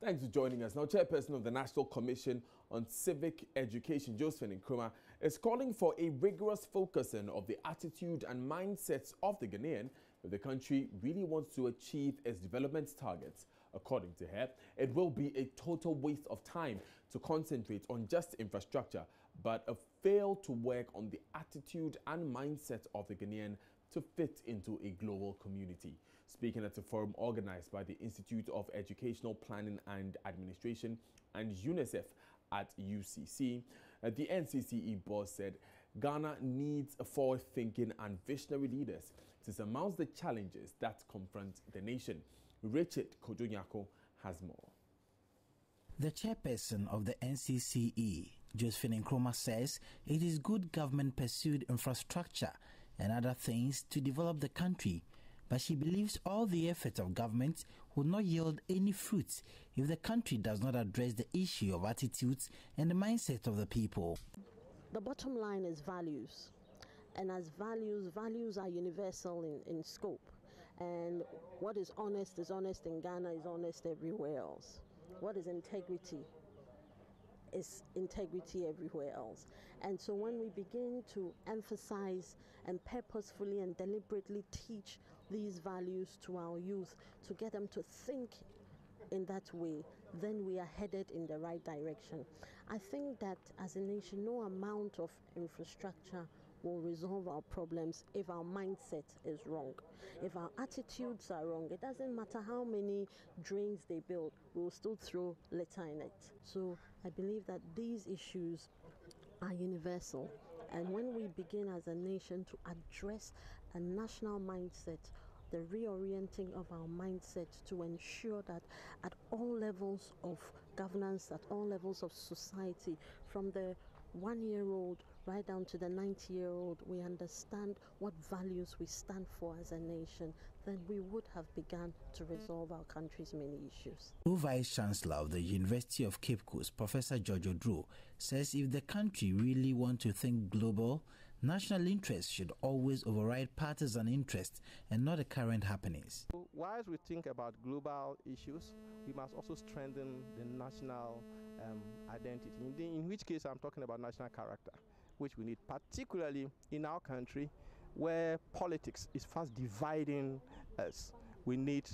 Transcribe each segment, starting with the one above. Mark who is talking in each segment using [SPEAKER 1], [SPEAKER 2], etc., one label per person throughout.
[SPEAKER 1] Thanks for joining us. Now, Chairperson of the National Commission on Civic Education, Josephine Nkrumah, is calling for a rigorous focusing of the attitude and mindsets of the Ghanaian if the country really wants to achieve its development targets. According to her, it will be a total waste of time to concentrate on just infrastructure, but fail to work on the attitude and mindset of the Ghanaian to fit into a global community. Speaking at a forum organized by the Institute of Educational Planning and Administration and UNICEF at UCC, the NCCE boss said Ghana needs forward-thinking and visionary leaders to surmount the challenges that confront the nation. Richard Kojonyako has more.
[SPEAKER 2] The chairperson of the NCCE, Josephine Nkrumah, says it is good government pursued infrastructure and other things to develop the country, but she believes all the efforts of government will not yield any fruits if the country does not address the issue of attitudes and the mindset of the people.
[SPEAKER 3] The bottom line is values, and as values are universal in scope, and what is honest in Ghana is honest everywhere else. What is integrity everywhere else. And so when we begin to emphasize and purposefully and deliberately teach these values to our youth, to get them to think in that way, then we are headed in the right direction. I think that as a nation, no amount of infrastructure will resolve our problems if our mindset is wrong. If our attitudes are wrong, it doesn't matter how many drains they build, we will still throw litter in it. So I believe that these issues are universal. And when we begin as a nation to address a national mindset, the reorienting of our mindset to ensure that at all levels of governance, at all levels of society, from the 1-year-old right down to the 90-year-old, we understand what values we stand for as a nation, then we would have begun to resolve our country's many issues.
[SPEAKER 2] The Vice Chancellor of the University of Cape Coast, Professor George Odro, says if the country really wants to think global, national interest should always override partisan interest and not the current happenings.
[SPEAKER 4] Whilst we think about global issues, we must also strengthen the national identity, in which case I'm talking about national character, which we need, particularly in our country where politics is fast dividing us. We need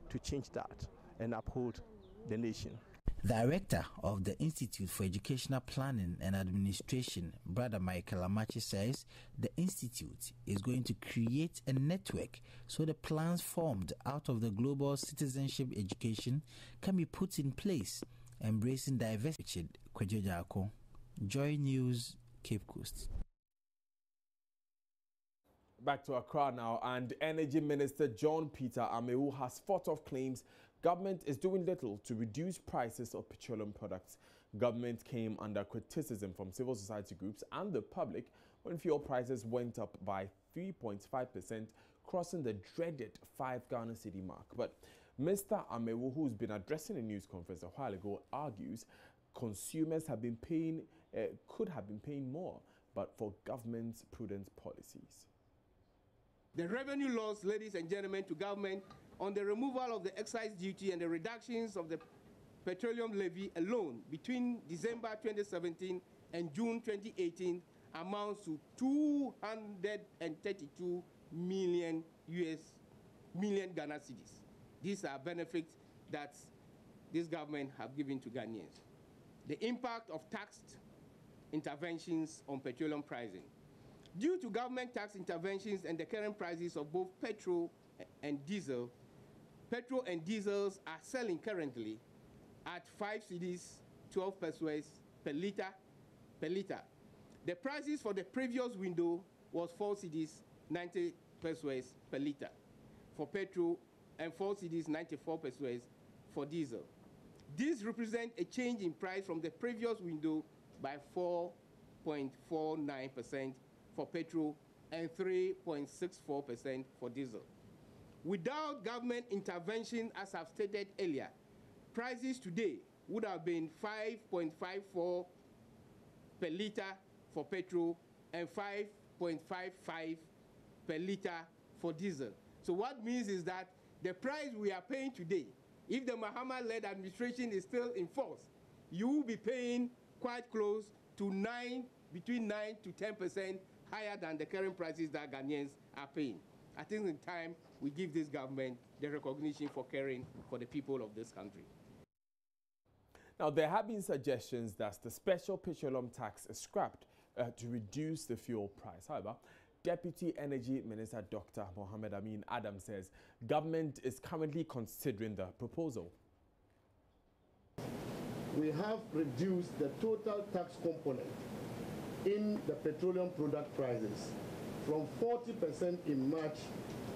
[SPEAKER 4] to change that and uphold the nation.
[SPEAKER 2] Director of the Institute for Educational Planning and Administration, Brother Michael Amachi, says the institute is going to create a network so the plans formed out of the global citizenship education can be put in place, embracing diversity. Kojonyako, Joy News, Cape Coast.
[SPEAKER 1] Back to Accra now, and Energy Minister John Peter Amewu has fought off claims government is doing little to reduce prices of petroleum products. Government came under criticism from civil society groups and the public when fuel prices went up by 3.5%, crossing the dreaded 5 Ghana cedi mark. But Mr. Amewu, who's been addressing a news conference a while ago, argues consumers have been paying, could have been paying more, but for government's prudent policies.
[SPEAKER 5] The revenue loss, ladies and gentlemen, to government on the removal of the excise duty and the reductions of the petroleum levy alone between December 2017 and June 2018 amounts to 232 million Ghana cedis. These are benefits that this government have given to Ghanaians. The impact of taxed interventions on petroleum pricing. Due to government tax interventions and the current prices of both petrol and diesels are selling currently at 5 cedis, 12 pesos per liter. The prices for the previous window was 4 cedis, 90 pesos per liter for petrol and 4 cedis, 94 pesos for diesel. This represents a change in price from the previous window by 4.49% for petrol and 3.64% for diesel. Without government intervention, as I've stated earlier, prices today would have been 5.54 per liter for petrol and 5.55 per liter for diesel. So what means is that the price we are paying today If the Mahama-led administration is still in force, you will be paying quite close to between 9 to 10% higher than the current prices that Ghanaians are paying. I think in time we give this government the recognition for caring for the people of this country.
[SPEAKER 1] Now, there have been suggestions that the special petroleum tax is scrapped to reduce the fuel price. However, Deputy Energy Minister Dr. Mohammed Amin Adam says government is currently considering the proposal.
[SPEAKER 6] We have reduced the total tax component in the petroleum product prices from 40% in March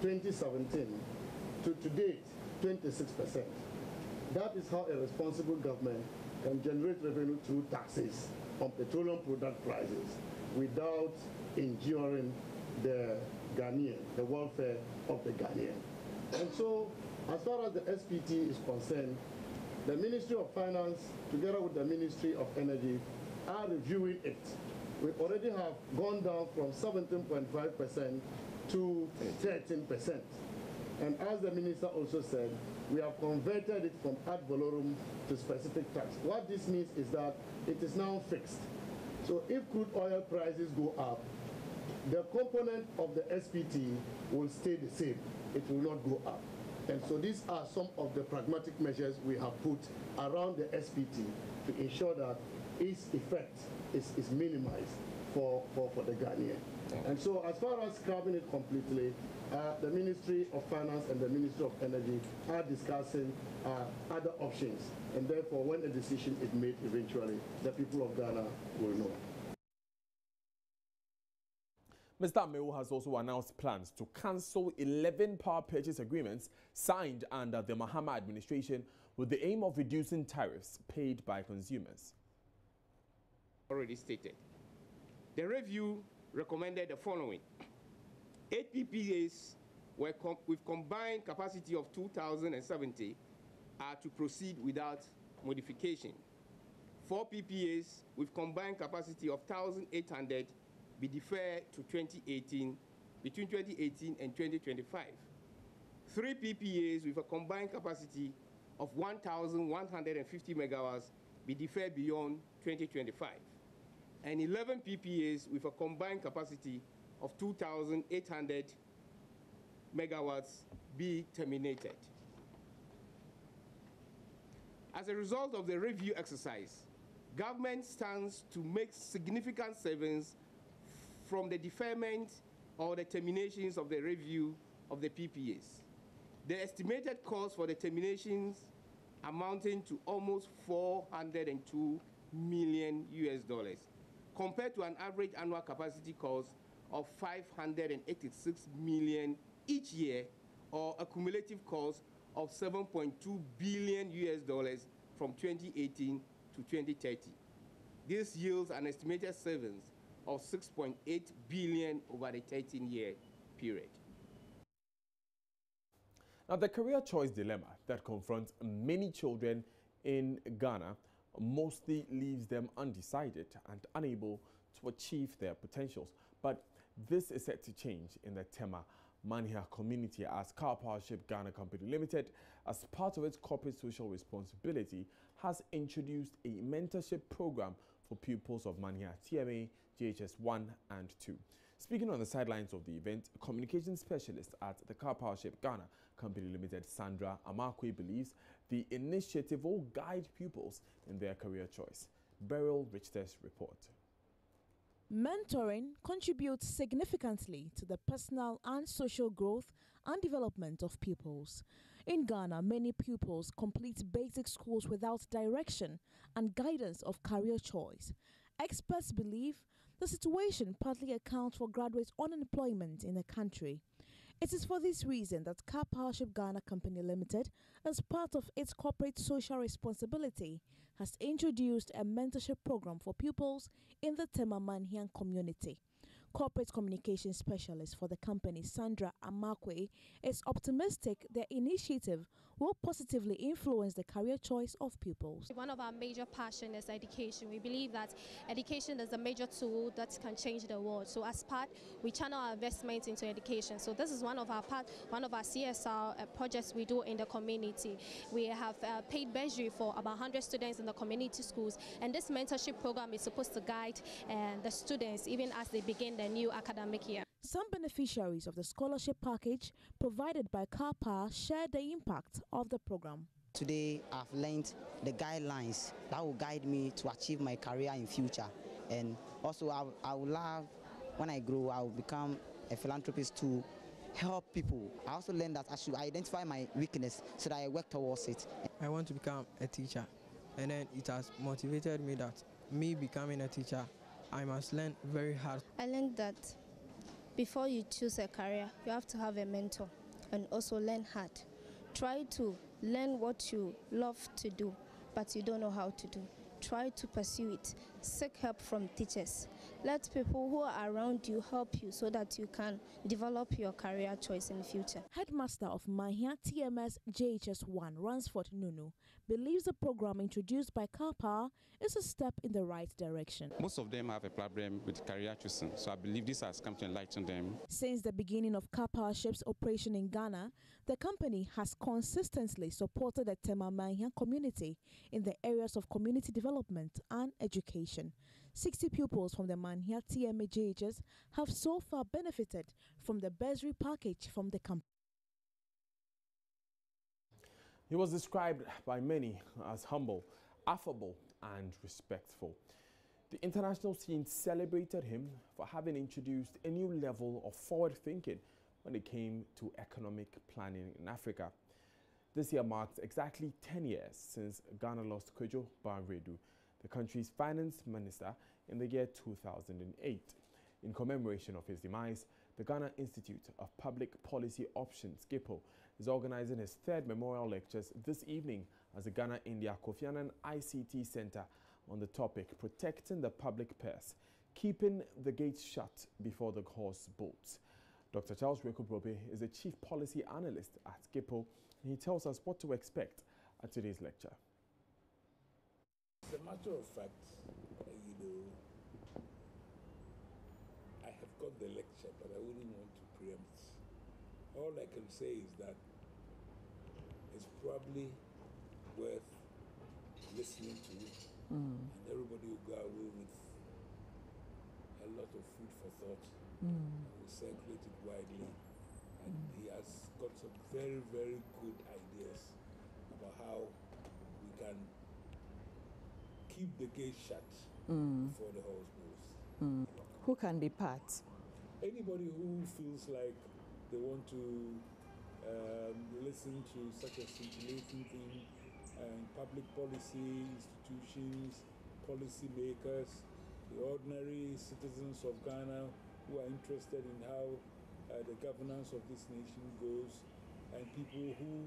[SPEAKER 6] 2017 to date 26%. That is how a responsible government can generate revenue through taxes on petroleum product prices without injuring the Ghanaian, the welfare of the Ghanaian. And so, as far as the SPT is concerned, the Ministry of Finance, together with the Ministry of Energy, are reviewing it. We already have gone down from 17.5% to 13%. And as the Minister also said, we have converted it from ad valorem to specific tax. What this means is that it is now fixed. So if crude oil prices go up, the component of the SPT will stay the same. It will not go up. And so these are some of the pragmatic measures we have put around the SPT to ensure that its effect is minimized for the Ghanaian. And so as far as scrapping it completely, the Ministry of Finance and the Ministry of Energy are discussing other options. And therefore, when a decision is made eventually, the people of Ghana will know.
[SPEAKER 1] Mr. Amewu has also announced plans to cancel 11 power purchase agreements signed under the Mahama administration with the aim of reducing tariffs paid by consumers.
[SPEAKER 5] Already stated. The review recommended the following. 8 PPAs with combined capacity of 2,070 are to proceed without modification. 4 PPAs with combined capacity of 1,800 be deferred to 2018, between 2018 and 2025. 3 PPAs with a combined capacity of 1,150 megawatts be deferred beyond 2025. And 11 PPAs with a combined capacity of 2,800 megawatts be terminated. As a result of the review exercise, government stands to make significant savings from the deferment or the terminations of the review of the PPAs. The estimated cost for the terminations amounting to almost $402 million compared to an average annual capacity cost of $586 million each year, or a cumulative cost of $7.2 billion from 2018 to 2030. This yields an estimated savings of $6.8 billion over the 13-year period.
[SPEAKER 1] Now, the career choice dilemma that confronts many children in Ghana mostly leaves them undecided and unable to achieve their potentials. But this is set to change in the Tema Manhia community as Car Powership Ghana Company Limited, as part of its corporate social responsibility, has introduced a mentorship program for pupils of Manhia TMA GHS 1 and 2. Speaking on the sidelines of the event, a communication specialist at the Car Powership Ghana Company Limited, Sandra Amakwe, believes the initiative will guide pupils in their career choice. Beryl Richter's report.
[SPEAKER 7] Mentoring contributes significantly to the personal and social growth and development of pupils. In Ghana, many pupils complete basic schools without direction and guidance of career choice. Experts believe the situation partly accounts for graduate unemployment in the country. It is for this reason that Car Powership Ghana Company Limited, as part of its corporate social responsibility, has introduced a mentorship program for pupils in the Tema Manhia community. Corporate communication specialist for the company, Sandra Amakwe, is optimistic the initiative will positively influence the career choice of pupils.
[SPEAKER 8] One of our major passions is education. We believe that education is a major tool that can change the world. So as part, we channel our investment into education. So this is one of our CSR projects we do in the community. We have paid bursary for about 100 students in the community schools, and this mentorship program is supposed to guide the students even as they begin the new academic year.
[SPEAKER 7] Some beneficiaries of the scholarship package provided by CAPA shared the impact of the program.
[SPEAKER 9] Today I've learned the guidelines that will guide me to achieve my career in future, and also I would love, when I grow, I will become a philanthropist to help people. I also learned that I should identify my weakness so that I work towards it.
[SPEAKER 10] I want to become a teacher, and then it has motivated me that me becoming a teacher, I must learn very hard.
[SPEAKER 8] I learned that before you choose a career, you have to have a mentor and also learn hard. Try to learn what you love to do, but you don't know how to do. Try to pursue it. Seek help from teachers. Let people who are around you help you so that you can develop your career choice in the future.
[SPEAKER 7] Headmaster of Mahia TMS JHS1, Ransford Nunu, believes the program introduced by CAPA is a step in the right direction.
[SPEAKER 11] Most of them have a problem with career choosing, so I believe this has come to enlighten them.
[SPEAKER 7] Since the beginning of CAPA ship's operation in Ghana, the company has consistently supported the Tema Mahia community in the areas of community development and education. 60 pupils from the Mahia TMA JHS have so far benefited from the bursary package from the company.
[SPEAKER 1] He was described by many as humble, affable, and respectful. The international scene celebrated him for having introduced a new level of forward thinking when it came to economic planning in Africa. This year marks exactly 10 years since Ghana lost Kojo Banredu, the country's finance minister, in the year 2008. In commemoration of his demise, the Ghana Institute of Public Policy Options, GIPO, is organizing his third memorial lectures this evening as the Ghana-India Kofi Annan ICT Center on the topic Protecting the Public Purse, Keeping the Gates Shut Before the Horse Bolts. Dr. Charles Rekubrobe is the Chief Policy Analyst at GIPO, and he tells us what to expect at today's lecture.
[SPEAKER 12] As a matter of fact, I have got the lecture, but I wouldn't want to preempt. All I can say is that it's probably worth listening to, and everybody will go away with a lot of food for thought, and will circulate it widely. And he has got some very, very good ideas about how we can keep the gate shut before the horse moves.
[SPEAKER 13] Who can be part?
[SPEAKER 12] Anybody who feels like they want to listen to such a scintillating thing, public policy institutions, policy makers, the ordinary citizens of Ghana who are interested in how the governance of this nation goes, and people who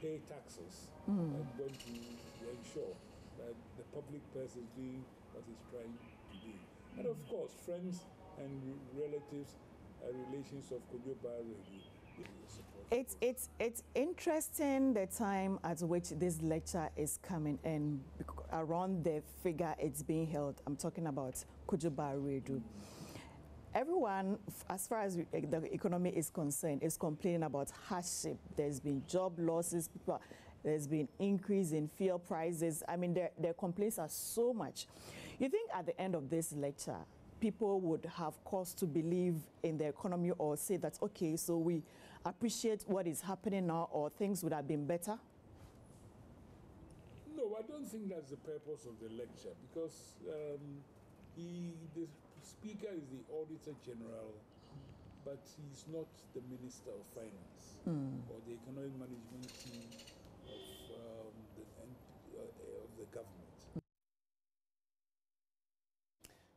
[SPEAKER 12] pay taxes and want to ensure that the public purse is doing what it's trying to do. And of course, friends and relatives, relations of Kojo Banredu.
[SPEAKER 13] It's interesting the time at which this lecture is coming and around the figure it's being held. I'm talking about Kojo Banredu. Everyone, as far as the economy is concerned, is complaining about hardship. There's been job losses, there's been increase in fuel prices. I mean, their complaints are so much. You think at the end of this lecture, people would have cause to believe in the economy or say that, okay, so we appreciate what is happening now, or things would have been better?
[SPEAKER 12] No, I don't think that's the purpose of the lecture, because the speaker is the Auditor General, but he's not the Minister of Finance or the Economic Management team of the government.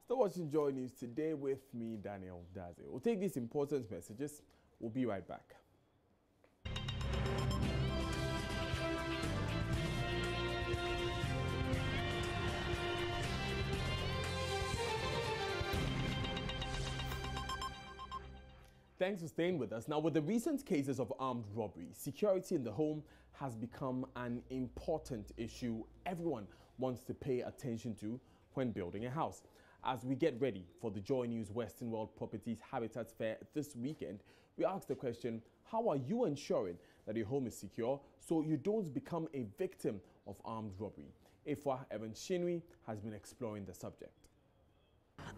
[SPEAKER 1] Still watching Joy News today with me, Daniel Daze. We'll take these important messages. We'll be right back. Thanks for staying with us. Now, with the recent cases of armed robbery, security in the home has become an important issue everyone wants to pay attention to when building a house. As we get ready for the Joy News Western World Properties Habitats Fair this weekend, we asked the question, how are you ensuring that your home is secure so you don't become a victim of armed robbery? Ifwa Evans Shinwi has been exploring the subject.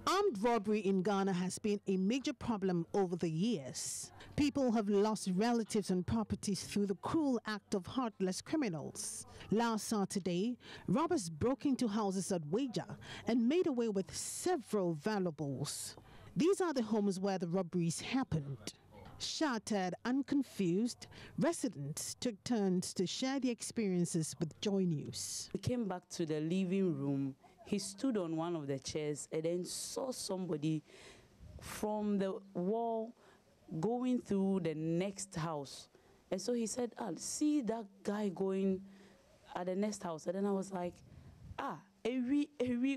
[SPEAKER 14] Armed robbery in Ghana has been a major problem over the years. People have lost relatives and properties through the cruel act of heartless criminals. Last Saturday, robbers broke into houses at Weija and made away with several valuables. These are the homes where the robberies happened. Shattered and confused, residents took turns to share their experiences with Joy News.
[SPEAKER 15] We came back to the living room. He stood on one of the chairs and then saw somebody from the wall going through the next house. And so he said, see that guy going at the next house. And then I was like, every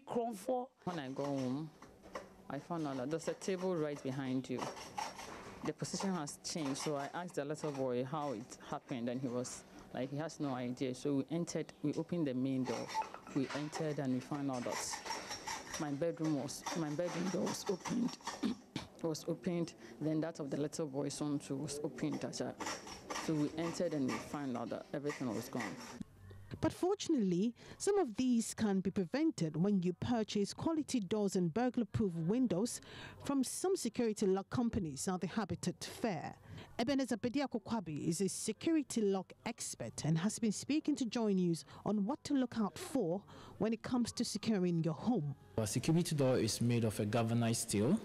[SPEAKER 15] cromfo.
[SPEAKER 16] When I go home, I found out that there's a table right behind you. The position has changed, so I asked the little boy how it happened, and he was like, he has no idea. So we opened the main door. We entered and we found out that my bedroom door was opened, then that of the little boy's room too was opened. So we entered and we found out that everything was gone.
[SPEAKER 14] But fortunately, some of these can be prevented when you purchase quality doors and burglar-proof windows from some security lock companies at the Habitat Fair. Ebenezer Bediako-Kwabi is a security lock expert and has been speaking to Joy News on what to look out for when it comes to securing your home.
[SPEAKER 2] A security door is made of a galvanized steel,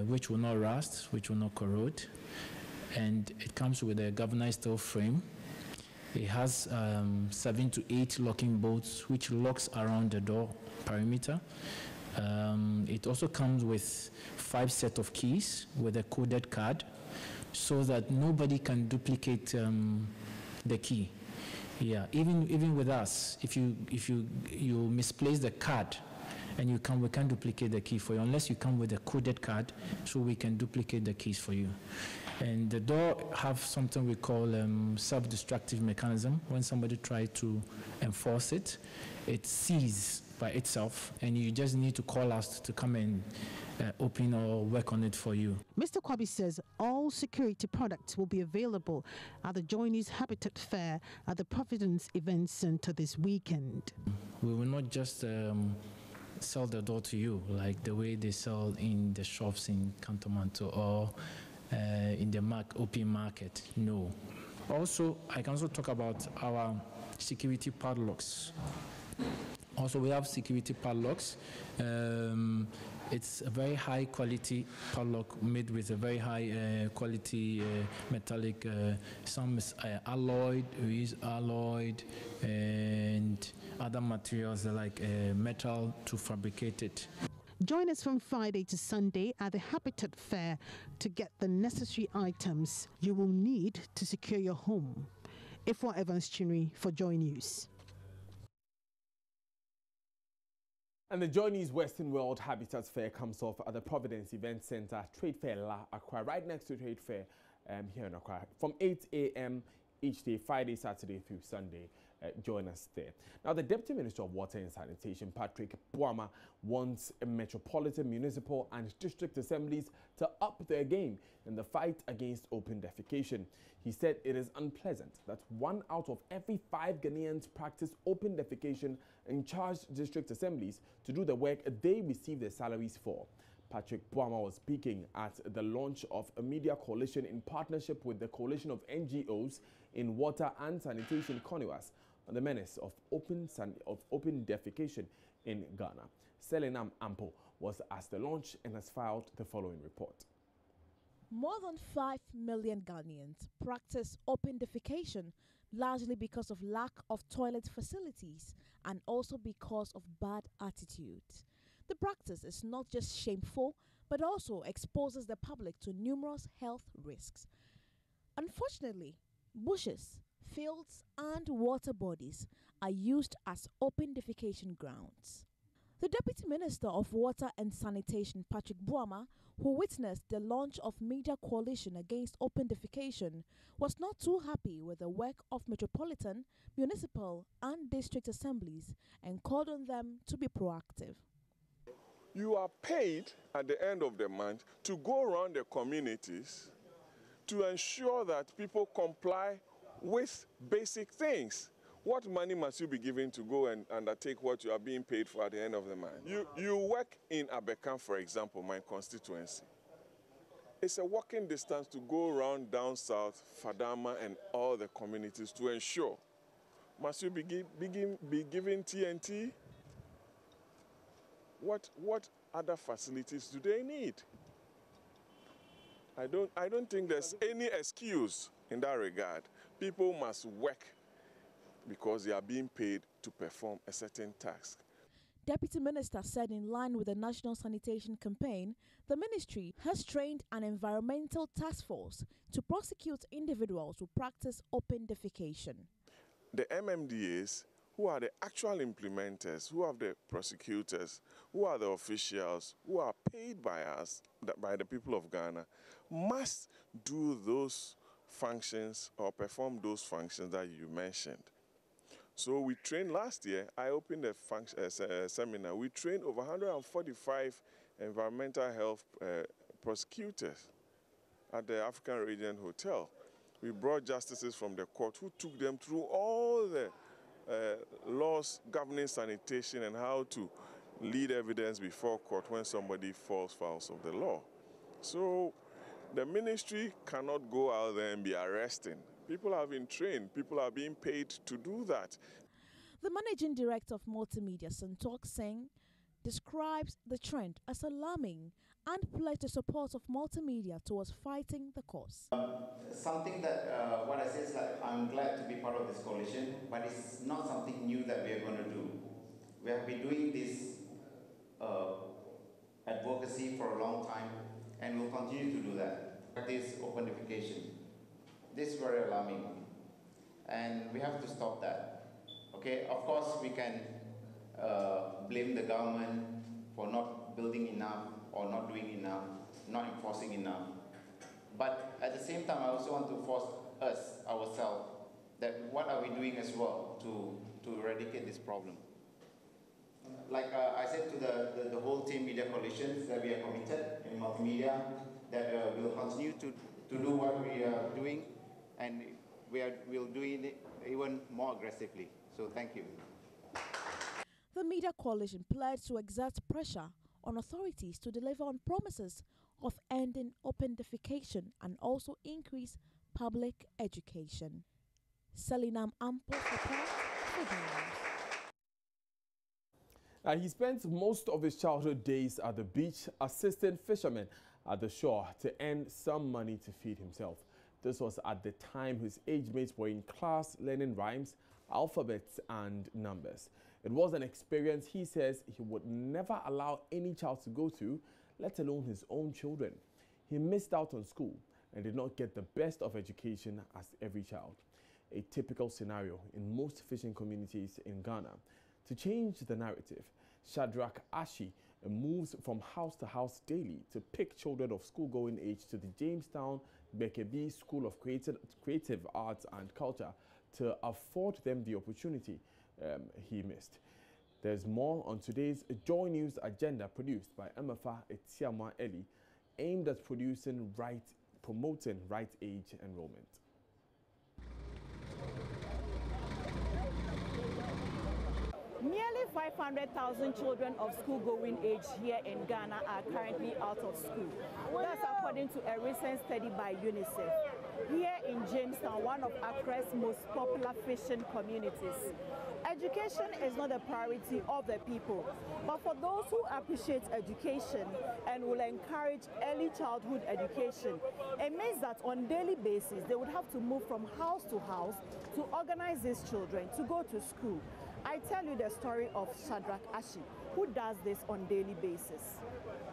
[SPEAKER 2] which will not rust, which will not corrode. And it comes with a galvanized steel frame. It has 7 to 8 locking bolts, which locks around the door perimeter. It also comes with 5 sets of keys with a coded card, so that nobody can duplicate the key. Yeah, even with us, if you misplace the card, and we can't duplicate the key for you unless you come with a coded card, so we can duplicate the keys for you. And the door have something we call self-destructive mechanism. When somebody tries to enforce it, it seizes by itself, and you just need to call us to come and open or work on it for you.
[SPEAKER 14] Mr. Kwabi says all security products will be available at the Joy News Habitat Fair at the Providence Event Center this weekend.
[SPEAKER 2] We will not just sell the door to you like the way they sell in the shops in Cantonmanto or in the open market. No. Also, I can also talk about our security padlocks. Also, we have security padlocks. It's a very high quality padlock made with a very high quality metallic. Some is alloyed. We use alloyed and other materials like metal to fabricate it.
[SPEAKER 14] Join us from Friday to Sunday at the Habitat Fair to get the necessary items you will need to secure your home. Ifwa Evans Chinri for Joy News.
[SPEAKER 1] And the Joy News Western World Habitats Fair comes off at the Providence Event Center, Trade Fair La Accra, right next to Trade Fair here in Accra, from 8 a.m. each day, Friday, Saturday through Sunday. Join us there. Now, the Deputy Minister of Water and Sanitation, Patrick Boama, wants metropolitan, municipal and district assemblies to up their game in the fight against open defecation. He said it is unpleasant that 1 out of every 5 Ghanaians practice open defecation and charge district assemblies to do the work they receive their salaries for. Patrick Boama was speaking at the launch of a media coalition in partnership with the Coalition of NGOs in Water and Sanitation CONUAS on the menace of open defecation in Ghana. Selenam Ampo was at the launch and has filed the following report.
[SPEAKER 7] More than 5 million Ghanaians practice open defecation, largely because of lack of toilet facilities and also because of bad attitude. The practice is not just shameful, but also exposes the public to numerous health risks. Unfortunately, bushes, fields and water bodies are used as open defecation grounds. The Deputy Minister of Water and Sanitation, Patrick Buama, who witnessed the launch of Media Coalition Against Open Defecation, was not too happy with the work of metropolitan, municipal and district assemblies and called on them to be proactive.
[SPEAKER 17] You are paid at the end of the month to go around the communities to ensure that people comply with basic things. What money must you be given to go and undertake what you are being paid for at the end of the month? You work in Abekan, for example, my constituency. It's a walking distance to go around down south, Fadama and all the communities to ensure. Must you be given TNT? What other facilities do they need? I don't think there's any excuse in that regard. People must work because they are being paid to perform a certain task.
[SPEAKER 7] Deputy Minister said in line with the National Sanitation Campaign, the ministry has trained an environmental task force to prosecute individuals who practice open defecation.
[SPEAKER 17] The MMDAs, who are the actual implementers, who are the prosecutors, who are the officials, who are paid by us, by the people of Ghana, must do those functions or perform those functions that you mentioned. So we trained last year, I opened a seminar, we trained over 145 environmental health prosecutors at the African Radiant Hotel. We brought justices from the court who took them through all the laws governing sanitation and how to lead evidence before court when somebody falls foul of the law. So the ministry cannot go out there and be arresting. People have been trained. People are being paid to do that.
[SPEAKER 7] The managing director of Multimedia, Santok Singh, describes the trend as alarming and pledged the support of multimedia towards fighting the cause.
[SPEAKER 18] Something that what I say is that I'm glad to be part of this coalition, but it's not something new that we are going to do. We have been doing this advocacy for a long time, and we'll continue to do that. This open defecation. This is very alarming, and we have to stop that. Okay, of course we can blame the government for not building enough or not doing enough, not enforcing enough. But at the same time, I also want to force ourselves, that what are we doing as well to eradicate this problem? Like I said to the whole team Media Coalition, that we are committed in multimedia, that we will continue to do what we are doing, and we'll do it even more aggressively. So thank you.
[SPEAKER 7] The Media Coalition pledged to exert pressure on authorities to deliver on promises of ending open defecation and also increase public education. Selinam Ampo for
[SPEAKER 1] He spent most of his childhood days at the beach assisting fishermen at the shore to earn some money to feed himself. This was at the time his age mates were in class learning rhymes, alphabets and numbers. It was an experience he says he would never allow any child to go to, let alone his own children. He missed out on school and did not get the best of education as every child. A typical scenario in most fishing communities in Ghana. To change the narrative, Shadrach Ashi moves from house to house daily to pick children of school-going age to the Jamestown Bekebi School of Creative Arts and Culture to afford them the opportunity he missed. There's more on today's Joy News agenda produced by Emafa Etiamwa Eli, aimed at promoting right age enrollment.
[SPEAKER 13] Nearly 500,000 children of school-going age here in Ghana are currently out of school. That's according to a recent study by UNICEF. Here in Jamestown, one of Accra's most popular fishing communities, education is not a priority of the people, but for those who appreciate education and will encourage early childhood education, it means that on a daily basis, they would have to move from house to house to organize these children to go to school. I tell you the story of Shadrach Ashi, who does this on a daily basis.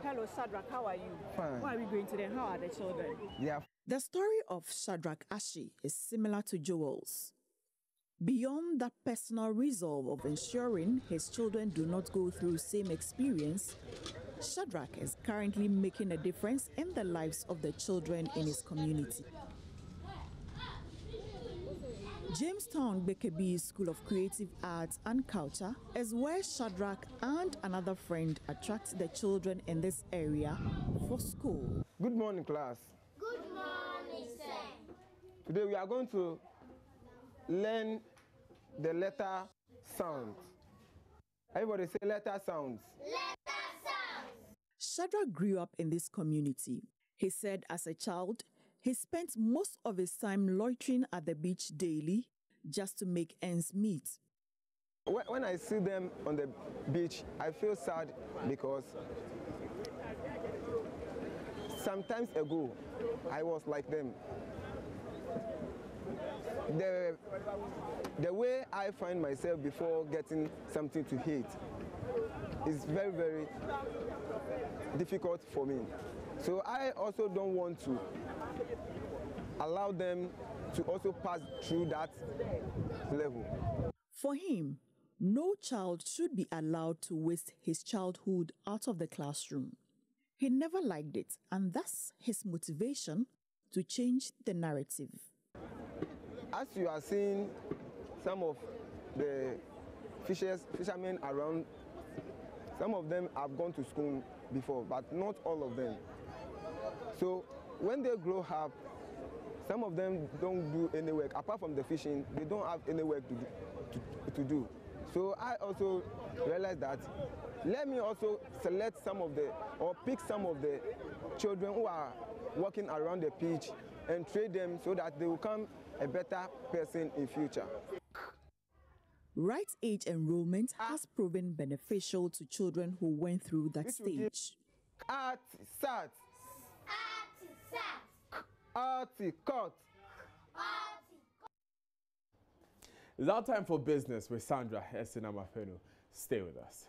[SPEAKER 13] Hello, Shadrach, how are you?
[SPEAKER 19] Fine.
[SPEAKER 13] Where are we going today? How are the children?
[SPEAKER 19] Yeah.
[SPEAKER 13] The story of Shadrach Ashi is similar to Joel's. Beyond that personal resolve of ensuring his children do not go through same experience, Shadrach is currently making a difference in the lives of the children in his community. Jamestown Bekebi School of Creative Arts and Culture is where Shadrach and another friend attract the children in this area for school.
[SPEAKER 19] Good morning, class.
[SPEAKER 20] Good morning, sir.
[SPEAKER 19] Today we are going to learn the letter sounds. Everybody say letter sounds.
[SPEAKER 20] Letter sounds.
[SPEAKER 13] Shadrach grew up in this community. He said as a child, he spent most of his time loitering at the beach daily just to make ends meet.
[SPEAKER 19] When I see them on the beach, I feel sad because sometimes ago, I was like them. The way I find myself before getting something to eat is very, very difficult for me. So I also don't want to allow them to also pass through that level.
[SPEAKER 13] For him, no child should be allowed to waste his childhood out of the classroom. He never liked it, and that's his motivation to change the narrative.
[SPEAKER 19] As you are seeing some of the fishermen around, some of them have gone to school before, but not all of them. So when they grow up, some of them don't do any work. Apart from the fishing, they don't have any work to do. So I also realized that let me also select some of or pick some of the children who are walking around the beach and train them so that they will become a better person in future.
[SPEAKER 13] Right age enrollment has proven beneficial to children who went through that stage.
[SPEAKER 1] It's our time for business with Sandra Esinamafeno. Stay with us.